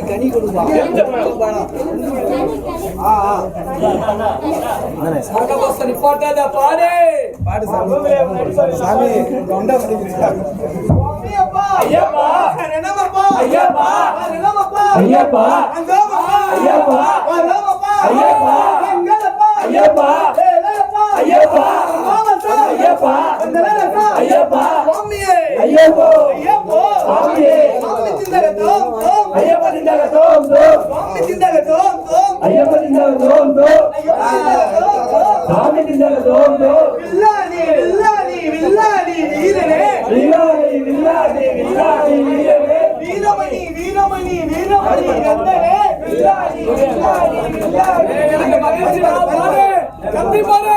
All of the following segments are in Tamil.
கனி கொடுப்பா நிப்பாட்டாத பாடு பாடு சாமி தொண்டை ஐயப்பா ஐயப்பா ஐயப்பா ஐயப்பா ஐயப்பா ஐயப்பா ஐயப்பா ஐயப்பா ஐயப்பா ஐயப்பா ஐயப்பா ஐயப்போ ஐயப்போ ஐயப்பா திண்டக தோம் தோம் ஐயப்பா திண்டக தோம் தோம் சாமி திண்டக தோம் தோம் வில்லாதி வில்லாதி வில்லாதி வீரனே வில்லாதி வில்லாதி வில்லாதி வீரனே வீரமணி வீரமணி வீரமணி கந்தனே வில்லாதி வில்லாதி வில்லாதி அந்த மகிழ்ச்சி பாரு கம்பி பாரு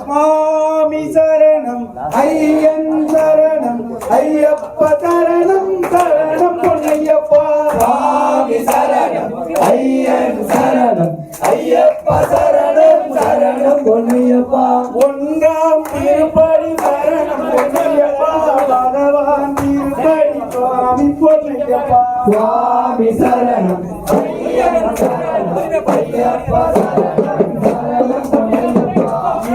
சுவாமி சரணம் ஐயன் சரணம் ஐயப்ப சரணம் சரணம் பொன்னையப்பா சுவாமி சரணம் ஐயன் சரணம் ஐயப்ப சரணம் சரணம் பொன்னையப்பா ஒன்றாம் திருப்படி சரணம் பொன்னையப்பா பகவான் திருப்படி சுவாமி பொன்னையப்பா சுவாமி சரணம் ஐயன் சரணம் ஐயப்ப சரணம்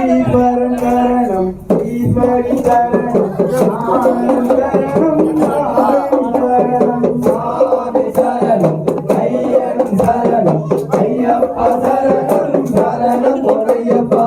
ஈஸ்வரன் சரணம் ஈஸ்வரி சரணம் சுவாமி சரணம் ஐயன் சரணம் ஐயப்பா சரணம் சரணம் பொன்னையப்பா